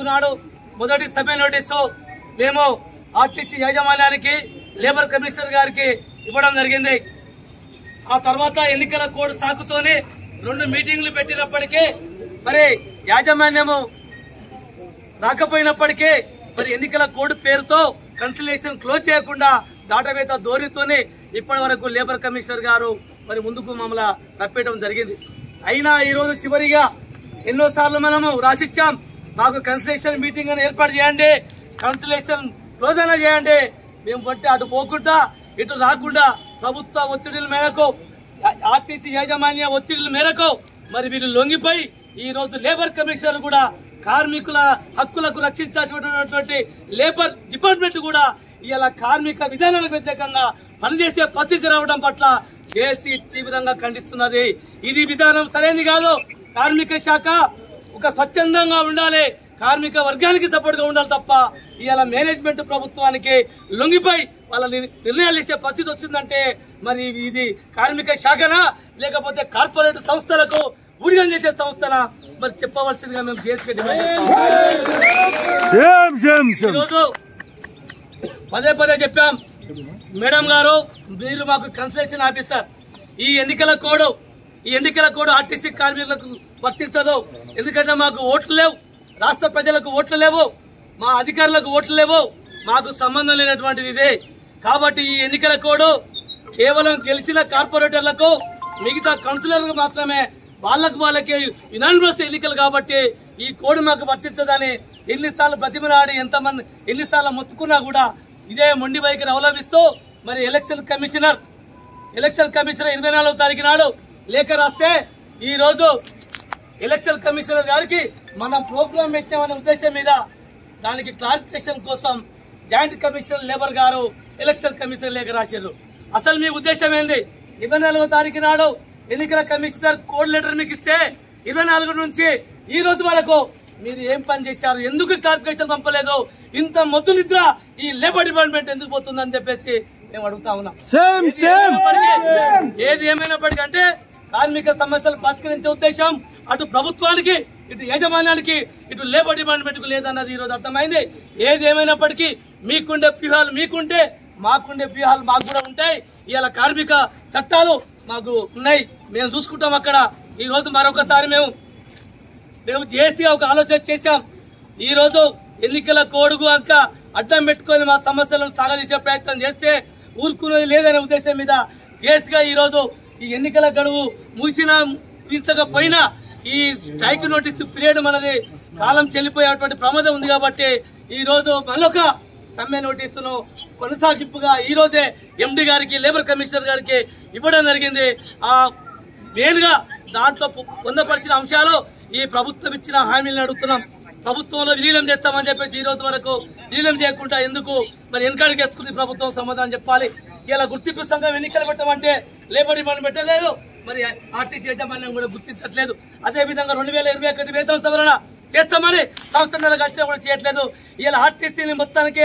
నాడు మొదటి సమ్మె నోటీసు మేము ఆర్టీసీ యాజమాన్యానికి లేబర్ కమిషనర్ గారికి ఇవ్వడం జరిగింది. ఆ తర్వాత ఎన్నికల కోడ్ సాకుతోనే 2 మీటింగ్లు పెట్టినప్పటికీ మరి యాజమాన్యము రాకపోయినప్పటికీ మరి ఎన్నికల కోడ్ పేరుతో కన్సల్టేషన్ క్లోజ్ చేయకుండా దాటవేత ధోరణితోనే ఇప్పటి వరకు లేబర్ కమిషనర్ గారు మరి ముందుకు మమ్మల్ని రప్పేయడం జరిగింది. అయినా ఈ రోజు చివరిగా ఎన్నోసార్లు మనము రాసిచ్చాం, మాకు కన్సల్టేషన్ మీటింగ్ అని ఏర్పాటు చేయండి, కన్సల్టేషన్ క్లోజ్ అయినా చేయండి. మేము బట్టి అటు పోకుండా ఇటు రాకుండా ప్రభుత్వ ఒత్తిడిల మేరకు ఆర్టీసీ యాజమాన్య ఒత్తిడిల మేరకు మరి వీళ్ళు లొంగిపోయి ఈ రోజు లేబర్ కమిషనర్ కూడా కార్మికుల హక్కులకు రక్షించాల్సినటువంటి లేబర్ డిపార్ట్మెంట్ కూడా ఇలా కార్మిక విధానాలకు వ్యతిరేకంగా పనిచేసే పరిస్థితి రావడం పట్ల జేఏసీ తీవ్రంగా ఖండిస్తున్నది. ఇది విధానం సరైనది కాదు. కార్మిక శాఖ ఒక స్వచ్ఛందంగా ఉండాలి, కార్మిక వర్గానికి సపోర్ట్ గా ఉండాలి తప్ప ఇవాళ మేనేజ్మెంట్ ప్రభుత్వానికి లొంగిపోయి వాళ్ళ నిర్ణయాలు చేసే పరిస్థితి వచ్చిందంటే మరి ఇది కార్మిక శాఖనా లేకపోతే కార్పొరేట్ సంస్థలకు ఊడిగం చేసే సంస్థనా మరి చెప్పవలసిందిగా మేము జేఏసీ ఈరోజు పదే చెప్పాం. మేడం గారు, మీరు మాకు కన్సల్టేషన్ ఆఫీసర్, ఈ ఎన్నికల కోడ్ ఆర్టీసీ కార్మికులకు వర్తించదు. ఎందుకంటే మాకు ఓట్లు లేవు, రాష్ట్ర ప్రజలకు ఓట్లు లేవు, మా అధికారులకు ఓట్లు లేవు, మాకు సంబంధం లేనటువంటిది ఇదే. కాబట్టి ఈ ఎన్నికల కోడ్ కేవలం గెలిచిన కార్పొరేటర్లకు మిగతా కౌన్సిలర్లకు మాత్రమే వాళ్ళకే యునానిమస్ ఎన్నికలు కాబట్టి ఈ కోడ్ మాకు వర్తించదని ఎన్నిసార్లు ప్రతిమలాడి ఎన్నిసార్లు మొత్తుకున్నా కూడా ఇదే మొండి వైఖరి అవలంబిస్తూ మరి ఎలక్షన్ కమిషనర్ 24వ తారీఖు నాడు లేఖ రాస్తే ఈ రోజు ఎలక్షన్ కమిషనర్ గారికి మనం ప్రోగ్రాం పెట్టామనే ఉద్దేశం మీద దానికి క్లారిఫికేషన్ కోసం జాయింట్ కమిషనర్ లేబర్ గారు ఎలక్షన్ కమిషనర్ లేఖ రాశారు. అసలు మీ ఉద్దేశం ఏంది? 24వ తారీఖు నాడు ఎన్నికల కమిషనర్ కోడ్ లెటర్ మీకు ఇస్తే 24 నుంచి ఈ రోజు వరకు మీరు ఏం పని చేశారు? ఎందుకు క్లారిఫికేషన్ పంపలేదు? ఇంత మొద్దు నిద్ర ఈ లేబర్ డిపార్ట్మెంట్ ఎందుకు పోతుందని చెప్పేసి మేము అడుగుతా ఉన్నాం. ఏది ఏమైనప్పటికంటే కార్మిక సమస్యలు పరిష్కరించే ఉద్దేశం అటు ప్రభుత్వానికి, ఇటు యాజమాన్యానికి, ఇటు లేబర్ డిపార్ట్మెంట్ కు లేదన్నది ఈ రోజు అర్థమైంది. ఏది ఏమైనప్పటికీ మీకుండే వ్యూహాలు మీకుంటే మాకుండే వ్యూహాలు మాకు కూడా ఉంటాయి. ఇవాళ కార్మిక చట్టాలు మాకు ఉన్నాయి, మేము చూసుకుంటాం. అక్కడ ఈ రోజు మరొకసారి మేము జేఏసీ ఒక ఆలోచన చేశాం. ఈ రోజు ఎన్నికల కోడ్కు అంక అడ్డం పెట్టుకుని మా సమస్యలను సాగదీసే ప్రయత్నం చేస్తే ఊరుకునేది లేదనే ఉద్దేశం మీద జేఏసీగా ఈ రోజు ఈ ఎన్నికల గడువు ముగించకపోయినా ఈ స్ట్రైక్ నోటీస్ పీరియడ్ మనది కాలం చెల్లిపోయేటువంటి ప్రమాదం ఉంది కాబట్టి ఈ రోజు మరొక సమ్మె నోటీసును కొనసాగింపుగా ఈ రోజే ఎండీ గారికి, లేబర్ కమిషనర్ గారికి ఇవ్వడం జరిగింది. మెయిన్ గా దాంట్లో పొందపరిచిన అంశాలు ఈ ప్రభుత్వం ఇచ్చిన హామీలను అడుగుతున్నాం. ప్రభుత్వంలో విలీనం చేస్తామని చెప్పేసి ఈ రోజు వరకు విలీనం చేయకుండా ఎందుకు మరి వెనకాడికి వేసుకుని ప్రభుత్వం సమాధానం చెప్పాలి. ఇలా గుర్తింపు సంఘం ఎన్నికలు పెట్టమంటే లేబర్ డిపార్ట్మెంట్ పెట్టలేదు, మరి ఆర్టీసీ యాజమాన్యం కూడా గుర్తించట్లేదు. అదేవిధంగా 2021 వేతన సవరణ చేస్తామని సంవత్సరాలు కలిసినా కూడా చేయట్లేదు. ఇలా ఆర్టీసీని మొత్తానికి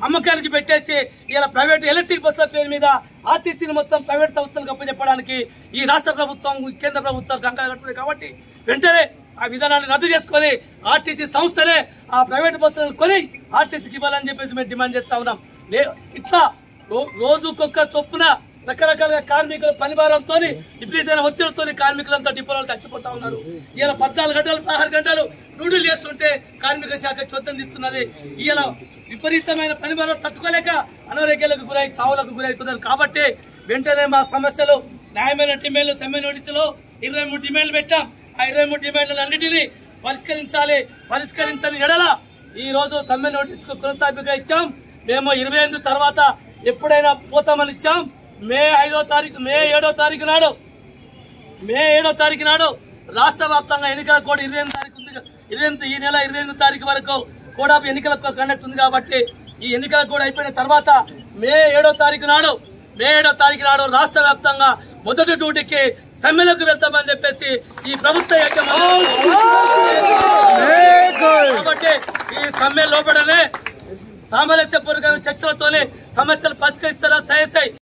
అమ్మకానికి పెట్టేసి ఇలా ప్రైవేట్ ఎలక్ట్రిక్ బస్సుల పేరు మీద ఆర్టీసీని మొత్తం ప్రైవేట్ సంస్థలకు అప్పచెప్పడానికి ఈ రాష్ట్ర ప్రభుత్వం, కేంద్ర ప్రభుత్వాలు కంకణం కట్టుకున్నాయి. కాబట్టి వెంటనే ఆ విధానాన్ని రద్దు చేసుకుని ఆర్టీసీ సంస్థలే ఆ ప్రైవేట్ బస్సులను కొని ఆర్టీసీకి ఇవ్వాలని చెప్పేసి మేము డిమాండ్ చేస్తా ఉన్నాం. ఇట్లా రోజుకొక్క చొప్పున రకరకాలుగా కార్మికుల పనిభారంతో విపరీతమైన ఒత్తిడితో కార్మికులంతా డిపోలలో చచ్చిపోతా ఉన్నారు. ఇలా 14 గంటలు 16 గంటలు డ్యూటీలు చేస్తుంటే కార్మిక శాఖ చోద్యం తీస్తున్నది. ఇలా విపరీతమైన పనిభారం తట్టుకోలేక అనారోగ్యాలకు గురై చావులకు గురవుతున్నారు. కాబట్టి వెంటనే మా సమస్యలు న్యాయమైన డిమాండ్లు సమ్మె నోటీసులో 23 డిమాండ్లు పెట్టాం. ఆ 23 డిమాండ్లన్నింటినీ పరిష్కరించని ఎడల ఈ రోజు సమ్మె నోటీసుకు కొనసాగిగా ఇచ్చాం. మేము 28 తర్వాత ఎప్పుడైనా పోతామని ఇచ్చాం. మే 7వ తారీఖు నాడు రాష్ట్ర వ్యాప్తంగా ఎన్నికల కోడ్ 28 తారీఖు ఉంది. ఈ నెల 28 తారీఖు వరకు కోడ్ ఆఫ్ ఎన్నికల కండక్ట్ ఉంది. కాబట్టి ఈ ఎన్నికల కోడ్ అయిపోయిన తర్వాత మే 7వ తారీఖు నాడు రాష్ట్ర వ్యాప్తంగా మొదటి డ్యూటీకి సమ్మెలకు వెళ్తామని చెప్పేసి ఈ ప్రభుత్వ కాబట్టి ఈ సమ్మె లోపలనే సామరస్యపూర్వక చర్చలతోనే సమస్యలు పరిష్కరిస్తారా సై